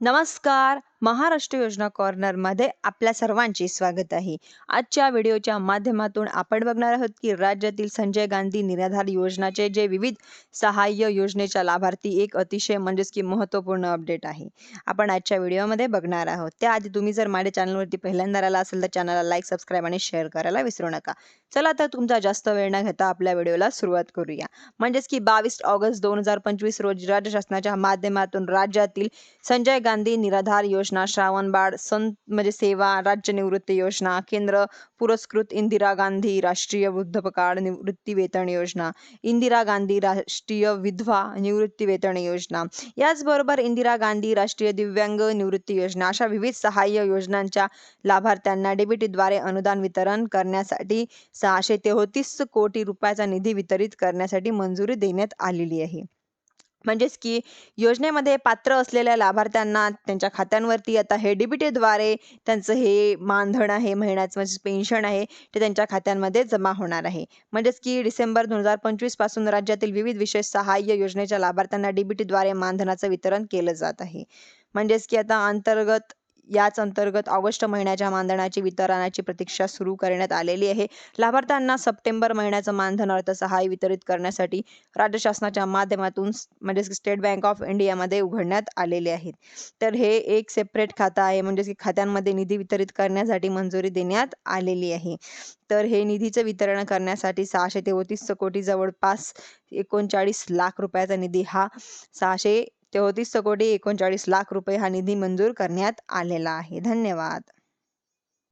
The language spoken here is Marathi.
नमस्कार. महाराष्ट्र योजना कॉर्नरमध्ये आपल्या सर्वांचे स्वागत आहे. आजच्या व्हिडिओच्या माध्यमातून आपण बघणार आहोत की राज्यातील संजय गांधी निराधार योजनाचे जे विविध सहाय्य योजनेच्या लाभार्थी एक अतिशय की महत्त्वपूर्ण अपडेट आहे. आपण आजच्या व्हिडिओमध्ये बघणार आहोत. त्याआधी तुम्ही जर माझ्या चॅनलवरती पहिल्यांदा आला असेल तर चॅनलला लाईक, सबस्क्राईब आणि शेअर करायला विसरू नका. चला तर तुमचा जास्त वेळ न घेता आपल्या व्हिडिओला सुरुवात करूया. की 22 ऑगस्ट 2025 रोजी राज्य शासनाच्या माध्यमातून राज्यातील संजय गांधी निराधार योजना, श्रावणबाळ सेवा, राज्य निवृत्ती योजना, केंद्र पुरस्कृत इंदिरा गांधी राष्ट्रीय वृद्धापकाळ निवृत्ती वेतन योजना, इंदिरा गांधी राष्ट्रीय विधवा निवृत्ती वेतन योजना, याचबरोबर इंदिरा गांधी राष्ट्रीय दिव्यांग निवृत्ती योजना अशा विविध सहाय्य योजनांच्या लाभार्थ्यांना डीबीटीद्वारे अनुदान वितरण करण्यासाठी 633 कोटी रुपयाचा निधी वितरित करण्यासाठी मंजुरी देण्यात आलेली आहे. की योजनेमध्ये पात्र असलेल्या लाभार्थ्यांना त्यांच्या खात्यांवरती आता हे डीबीटीद्वारे त्यांचं हे मानधन आहे, महिन्याचं पेन्शन आहे, ते त्यांच्या खात्यांमध्ये जमा होणार आहे. की डिसेंबर 2025 पासून राज्यातील विविध विशेष सहाय्य योजनेच्या लाभार्थ्यांना डीबीटीद्वारे मानधनाचं वितरण केलं जात आहे. की आता याच अंतर्गत ऑगस्ट महिन्याच्या मानधनाची वितरणाची प्रतीक्षा सुरू करण्यात आलेली आहे. लाभार्थ्यांना सप्टेंबर महिन्याचं मानधन अर्थसहाय्य वितरित करण्यासाठी राज्य शासनाच्या माध्यमातून स्टेट बँक ऑफ इंडियामध्ये उघडण्यात आलेले आहेत. तर हे एक सेपरेट खातं आहे, की खात्यांमध्ये निधी वितरित करण्यासाठी मंजुरी देण्यात आलेली आहे. तर हे निधीचं वितरण करण्यासाठी 633 कोटी जवळपास 39 लाख रुपयाचा निधी हा 633 कोटी 39 लाख रुपये हा निधी मंजूर करण्यात आलेला आहे. धन्यवाद.